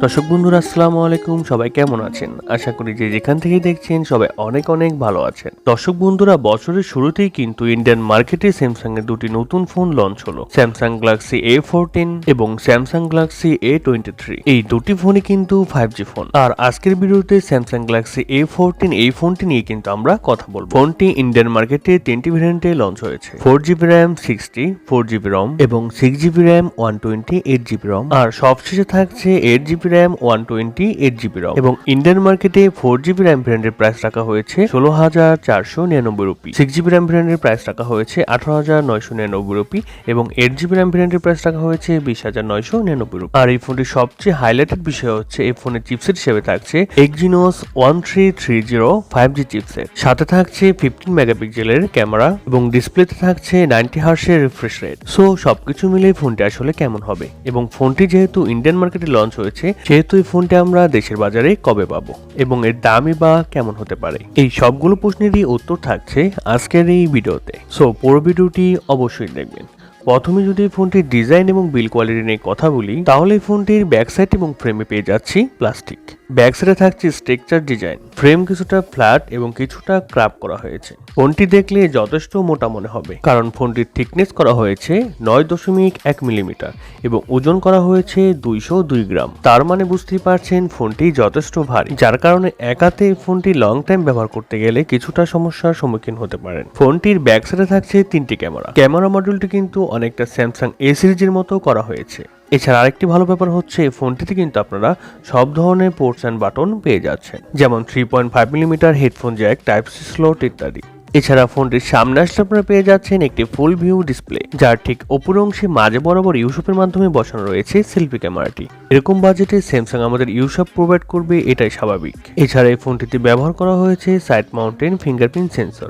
দর্শক বন্ধুরা আসসালামু আলাইকুম, সবাই কেমন আছেন? আশা করি যে যেখান থেকে দেখছেন সবাই অনেক অনেক ভালো আছেন। দর্শক বন্ধুরা, বছরের শুরুতেই কিন্তু ইন্ডিয়ান মার্কেটে স্যামসাং এর দুটি নতুন ফোন লঞ্চ হলো, স্যামসাং গ্যালাক্সি A14 এবং স্যামসাং গ্যালাক্সি A23। এই দুটি ফোনই কিন্তু 5G ফোন। আর আজকের ভিডিওতে স্যামসাং গ্যালাক্সি A14 এই ফোনটি নিয়ে কিন্তু আমরা কথা বলবো। ফোনটি ইন্ডিয়ান মার্কেটে 3টি ভেরিয়েন্টে লঞ্চ হয়েছে, 4GB RAM 60, 4GB ROM এবং 6GB RAM 128, 8GB ROM, আর সবশেষে থাকছে 8GB RAM 120, 8GB ROM। এবং ইন্ডিয়ান মার্কেটে 4GB RAM ভেরিয়েন্টের প্রাইস রাখা হয়েছে 16,499 রুপি, 6GB RAM ভেরিয়েন্টের প্রাইস রাখা হয়েছে 18,999 রুপি এবং 8GB RAM ভেরিয়েন্টের প্রাইস রাখা হয়েছে 20,999 রুপি। আর এই ফোনটির সবচেয়ে হাইলাইটেড বিষয় হচ্ছে এই ফোনের চিপসেট হিসেবে থাকছে Exynos 1330 5G চিপসেট, সাথে থাকছে 15 মেগাপিক্সেলের ক্যামেরা এবং ডিসপ্লেতে থাকছে 90 হার্টজের রিফ্রেশ রেট। সো সবকিছু মিলিয়ে ফোনটি আসলে কেমন হবে, এবং ফোনটি যেহেতু ইন্ডিয়ান মার্কেটে লঞ্চ হয়েছে সেহেতু এই ফোনটি আমরা দেশের বাজারে কবে পাবো এবং এর দামই বা কেমন হতে পারে, এই সবগুলো প্রশ্নেরই উত্তর থাকছে আজকের এই ভিডিওতে। সো পুরো ভিডিওটি অবশ্যই দেখবেন। প্রথমে যদি ফোনটির ডিজাইন এবং বিল কোয়ালিটি নিয়ে কথা বলি, তাহলে এই ফোনটির ব্যাক সাইড এবং ফ্রেমে পেয়ে যাচ্ছি প্লাস্টিক। ব্যাক সাইডে থাকছে স্ট্রাকচার ডিজাইন, ফ্রেম কিছুটা ফ্ল্যাট এবং কিছুটা ক্রাপ করা হয়েছে। ফোনটি দেখলে যথেষ্ট মোটা মনে হবে, কারণ ফোনটির থিকনেস করা হয়েছে 9.1 মিলিমিটার এবং ওজন করা হয়েছে 202 গ্রাম। তার মানে বুঝতেই পারছেন ফোনটি যথেষ্ট ভারী, যার কারণে একাতে ফোনটি লং টাইম ব্যবহার করতে গেলে কিছুটা সমস্যার সম্মুখীন হতে পারেন। ফোনটির ব্যাক সাইডে থাকছে 3টি ক্যামেরা মডিউলটি কিন্তু অনেকটা স্যামসাং এ সিরিজের মতো করা হয়েছে। এছাড়া আরেকটি ভালো ব্যাপার হচ্ছে ফোনটিতে কিন্তু আপনারা সব ধরনের পোর্টস অ্যান্ড বাটন পেয়ে যাচ্ছেন, যেমন 3.5 millimetre headphone jack, type C slot ইত্যাদি। এছাড়া ফোনটির সামনে আসলে আপনারা পেয়ে যাচ্ছেন একটি ফুল ভিউ ডিসপ্লে, যার ঠিক উপর অংশে মাঝে বরাবর ইউসুফের মাধ্যমে বসানো রয়েছে সেলফি ক্যামেরাটি। এরকম বাজেটে স্যামসাং আমাদের ইউসুফ প্রোভাইড করবে, এটাই স্বাভাবিক। এছাড়া এই ফোনটিতে ব্যবহার করা হয়েছে সাইড মাউন্টেন ফিঙ্গারপ্রিন্ট সেন্সর,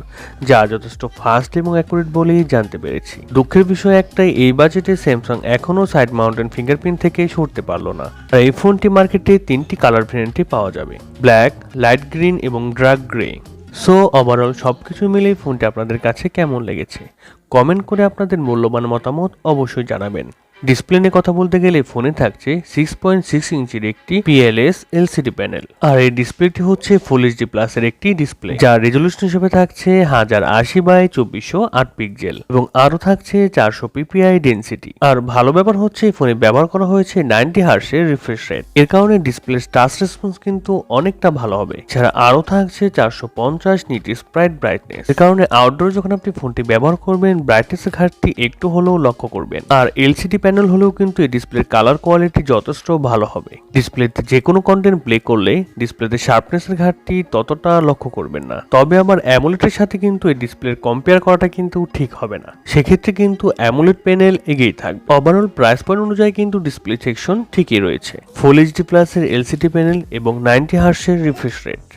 যা যথেষ্ট ফাস্ট এবং অ্যাকুরেট বলেই জানতে পেরেছি। দুঃখের বিষয় একটাই, এই বাজেটে স্যামসাং এখনো সাইড মাউন্টেন ফিঙ্গারপ্রিন্ট থেকে সরতে পারলো না। আর এই ফোনটি মার্কেটে 3টি কালার ভেরিয়েন্টে পাওয়া যাবে, ব্ল্যাক, লাইট গ্রিন এবং ডার্ক গ্রে। সো ওভারঅল সবকিছু মিলেই ফোনটি আপনাদের কাছে কেমন লেগেছে কমেন্ট করে আপনাদের মূল্যবান মতামত অবশ্যই জানাবেন। ডিসপ্লে নিয়ে কথা বলতে গেলে ফোনে থাকছে 6.6 ইঞ্চির একটি PLS LCD প্যানেল, আর এই ডিসপ্লেটি হচ্ছে ফুল HD প্লাস এর একটি ডিসপ্লে, যার রেজলিউশন হিসেবে থাকছে 1080x2408 পিক্সেল এবং আরো থাকছে 400 ppi ডেনসিটি। আর ভালো ব্যাপার হচ্ছে ফোনে ব্যবহার করা হয়েছে 90 হার্টজের রিফ্রেশ রেট, এর কারণে ডিসপ্লের টাচ রেসপন্স কিন্তু অনেকটা ভালো হবে। এছাড়া আরো থাকছে 450 নিট স্প্রাইট ব্রাইটনেস, এর কারণে আউটডোর যখন আপনি ফোনটি ব্যবহার করবেন ব্রাইটনেসের ঘাটতি একটু হলেও লক্ষ্য করবেন। আর LCD প্যানেল হলেও কিন্তু এই ডিসপ্লের কালার কোয়ালিটি যথেষ্ট ভালো হবে। ডিসপ্লেতে যে কোনো কন্টেন্ট প্লে করলে ডিসপ্লেতে শার্পনেসের ঘাটতি ততটা লক্ষ্য করবেন না। তবে আবার অ্যামোলেডের সাথে কিন্তু এই ডিসপ্লের কম্পেয়ার করাটা কিন্তু ঠিক হবে না, সেক্ষেত্রে কিন্তু অ্যামোলেড প্যানেল এগিয়ে থাকবে। ওভারঅল প্রাইস পয়েন্ট অনুযায়ী কিন্তু ডিসপ্লে সেকশন ঠিকই রয়েছে, ফুল HD প্লাস এর LCD প্যানেল এবং 90 হার্টজের রিফ্রেশ রেট।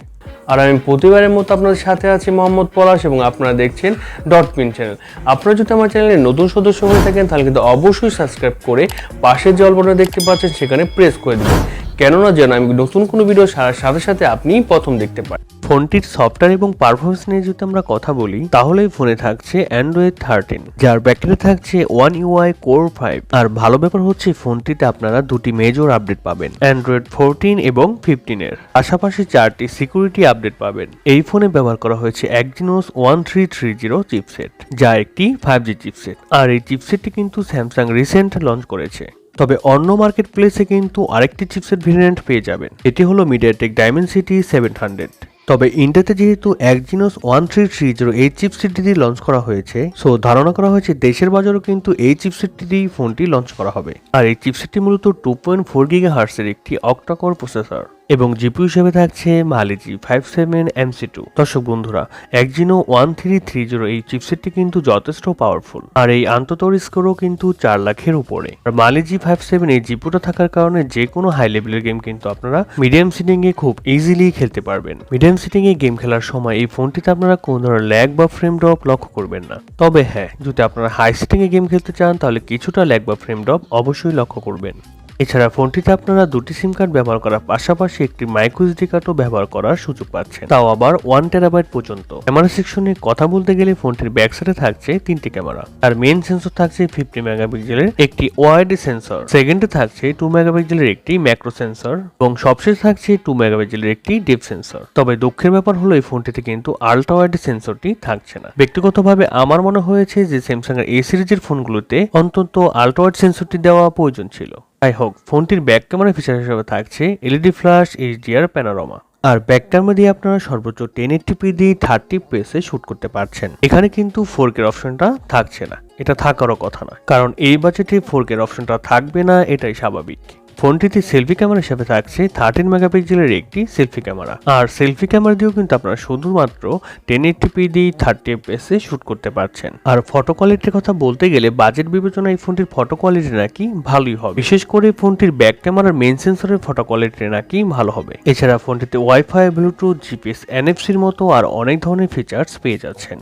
আর আমি প্রতিবারের মতো আপনাদের সাথে আছি মোহাম্মদ পলাশ এবং আপনারা দেখছেন ডটপিন চ্যানেল। আপনারা যদি আমার চ্যানেলে নতুন সদস্য হয়ে থাকেন তাহলে কিন্তু অবশ্যই সাবস্ক্রাইব করে পাশের যে অল বাটন দেখতে পাচ্ছেন সেখানে প্রেস করে দেবেন, কেননা যেন আমি নতুন কোনো ভিডিও ছাড়ার সাথে সাথে আপনিই প্রথম দেখতে পান। ফোনটির সফটওয়্যার এবং পারফরমেন্স নিয়ে যদি আমরা কথা বলি, তাহলে ফোনে থাকছে Android 13, যার ব্যাটারি থাকছে One UI Core 5। আর ভালো ব্যাপার হচ্ছে ফোনটিতে আপনারা দুটি মেজর আপডেট পাবেন, Android 14 এবং 15 এর পাশাপাশি 4টি সিকিউরিটি আপডেট পাবেন। এই ফোনে ব্যবহার করা হয়েছে Exynos 1330 চিপসেট, যা একটি 5G চিপসেট। আর এই চিপসেটটি কিন্তু স্যামসাং রিসেন্ট লঞ্চ করেছে। তবে অন্য মার্কেট প্লেসে কিন্তু আরেকটি চিপসেট ভেরিয়েন্ট পেয়ে যাবেন, এটি হলো মিডিয়াটেক ডাইমেনসিটি 700। তবে ইন্ডিয়াতে যেহেতু Exynos 1330 এই চিপসেটটি দিয়ে লঞ্চ করা হয়েছে, সো ধারণা করা হয়েছে দেশের বাজারেও কিন্তু এই চিপসেটটি দিয়ে ফোনটি লঞ্চ করা হবে। আর এই চিপসেটটি মূলত 2.4 GHz এর একটি Octa-core প্রসেসর এবং জিপিইউ হিসেবে থাকছে Mali G57 MC2। দর্শক বন্ধুরা, Exynos 1330 এই চিপসেটটি কিন্তু যথেষ্ট পাওয়ারফুল, আর এই আন্ততর স্কোরও কিন্তু 4 লাখের উপরে। আর Mali G57 এই জিপিইউটা থাকার কারণে যে কোনো হাই লেভেলের গেম কিন্তু আপনারা মিডিয়াম সিটিং এ খুব ইজিলি খেলতে পারবেন। মিডিয়াম সিটিং এ গেম খেলার সময় এই ফোনটিতে আপনারা কোনো ধরনের ল্যাগ বা ফ্রেম ড্রপ লক্ষ্য করবেন না। তবে হ্যাঁ, যদি আপনারা হাই সিটিং এ গেম খেলতে চান তাহলে কিছুটা ল্যাগ বা ফ্রেম ড্রপ অবশ্যই লক্ষ্য করবেন। এছাড়া ফোনটিতে আপনারা দুটি সিম কার্ড ব্যবহার করার পাশাপাশি একটি মাইক্রো এসডি কার্ডও ব্যবহার করার সুযোগ পাচ্ছেন, তাও আবার 1 টেরাবাইট পর্যন্ত। ক্যামেরা সেকশনে কথা বলতে গেলে ফোনটির ব্যাক সাইডে থাকছে 3টি ক্যামেরা। আর মেইন সেন্সর থাকছে 50 মেগাপিক্সেলের একটি ওয়াইড সেন্সর, সেকেন্ডে থাকছে 2 মেগাপিক্সেলের একটি ম্যাক্রো সেন্সর এবং সবশেষে থাকছে 2 মেগাপিক্সেলের একটি ডেপ সেন্সর। তবে দুঃখের ব্যাপার হলো এই ফোনটিতে কিন্তু আলট্রা ওয়াইড সেন্সরটি থাকছে না। ব্যক্তিগতভাবে আমার মনে হয়েছে যে স্যামসাং এর এই সিরিজের ফোনগুলোতে অন্তত আলট্রা ওয়াইড সেন্সরটি দেওয়া প্রয়োজন ছিল। যাই হোক, ফোনটির ব্যাক ক্যামেরা ফিচার হিসেবে থাকছে এলইডি ফ্ল্যাশ, এইচডিআর, প্যানোরামা। আর ব্যাক ক্যামেরা দিয়ে আপনারা সর্বোচ্চ 1080p দিয়ে 30 fps এ শুট করতে পারছেন। এখানে কিন্তু 4K অপশনটা থাকছে না, এটা থাকারও কথা না, কারণ এই বাজেটে 4K অপশনটা থাকবে না, এটাই স্বাভাবিক। ফোনটিতে সেলফি ক্যামেরা হিসেবে থাকছে 13 মেগাপিক্সেলের একটি সেলফি ক্যামেরা। আর সেলফি ক্যামেরা দিয়েও কিন্তু আপনারা শুধুমাত্র 1080p দিয়ে 30 fps এ শুট করতে পারছেন। আর ফটো কোয়ালিটির কথা বলতে গেলে বাজেট বিবেচনায় এই ফোনটির ফটো কোয়ালিটি নাকি ভালোই হবে, বিশেষ করে ফোনটির ব্যাক ক্যামেরার মেইন সেন্সরের ফটো কোয়ালিটি নাকি ভালো হবে। এছাড়া ফোনটিতে ওয়াইফাই, ব্লুটুথ, জিপিএস, এনএফসির মতো আর অনেক ধরনের ফিচার্স পেয়ে যাচ্ছেন।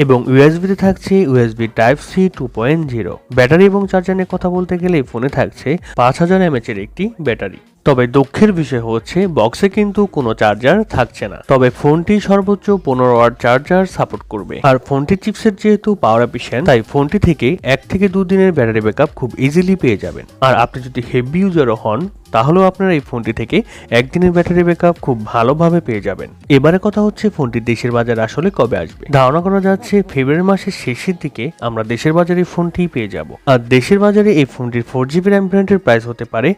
এবং ইউএসবিতে থাকছে ইউএসবি টাইপ সি 2.0। ব্যাটারি এবং চার্জার নিয়ে কথা বলতে গেলে এই ফোনে থাকছে 5000 mAh এর একটি ব্যাটারি। তবে দুঃখের বিষয় হচ্ছে বক্সে কিন্তু কোনো চার্জার থাকছে না, তবে ফোনটি সর্বোচ্চ 15 ওয়াট চার্জার সাপোর্ট করবে। আর ফোনটির চিপসেট যেহেতু পাওয়ার এফিশিয়েন্ট, তাই ফোনটি থেকে 1 থেকে 2 দিনের ব্যাটারি ব্যাকআপ খুব ইজিলি পেয়ে যাবেন। আর আপনি যদি হেভি ইউজারও হন তাহলেও আপনারা এই ফোনটি থেকে 1 দিনের ব্যাটারি ব্যাকআপ খুব ভালোভাবে পেয়ে যাবেন। এবারে কথা হচ্ছে ফোনটি দেশের বাজারে আসলে কবে আসবে। ধারণা করা যাচ্ছে ফেব্রুয়ারি মাসের শেষের দিকে আমরা দেশের বাজারে এই ফোনটি পেয়ে যাব। আর দেশের বাজারে এই ফোনটির 4GB র্যাম ভ্যারিয়েন্টের প্রাইস হতে পারে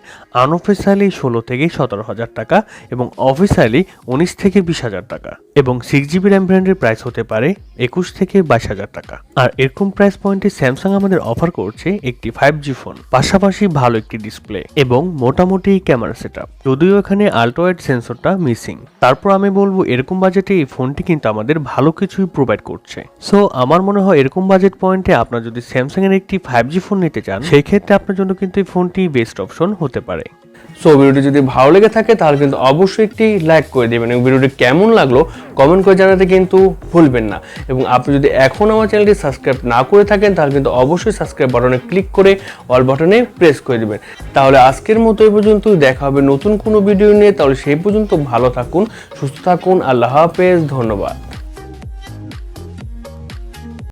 আনঅফিসিয়ালি 16 থেকে 17,000 টাকা এবং অফিসিয়ালি 19 থেকে 20,000 টাকা, এবং 6GB র্যাম ভ্যারিয়েন্টের প্রাইস হতে পারে 21 থেকে 22,000 টাকা। আর এরকম প্রাইস পয়েন্টে স্যামসাং আমাদের অফার করছে একটি 5G ফোন, পাশাপাশি ভালো একটি ডিসপ্লে এবং মোটামুটি ক্যামেরা সেটআপ, যদিও এখানে আলট্রা ওয়াইড সেন্সরটা মিসিং। তারপর আমি বলবো এরকম বাজেটে এই ফোনটি কিন্তু আমাদের ভালো কিছুই প্রোভাইড করছে। সো আমার মনে হয় এরকম বাজেট পয়েন্টে আপনারা যদি স্যামসাং এর একটি 5G ফোন নিতে চান, সেই ক্ষেত্রে আপনার জন্য কিন্তু এই ফোনটি বেস্ট অপশন হতে পারে। সো ভিডিওটি যদি ভালো লেগে থাকে তাহলে কিন্তু অবশ্যই একটি লাইক করে দেবেন এবং ভিডিওটি কেমন লাগলো কমেন্ট করে জানাতে কিন্তু ভুলবেন না। এবং আপনি যদি এখন আমার চ্যানেলটি সাবস্ক্রাইব না করে থাকেন তাহলে কিন্তু অবশ্যই সাবস্ক্রাইব বাটনে ক্লিক করে অল বাটনে প্রেস করে দেবেন। তাহলে আজকের মতো এই পর্যন্তই, দেখা হবে নতুন কোনো ভিডিও নিয়ে। তাহলে সেই পর্যন্ত ভালো থাকুন, সুস্থ থাকুন, আল্লাহ হাফেজ, ধন্যবাদ।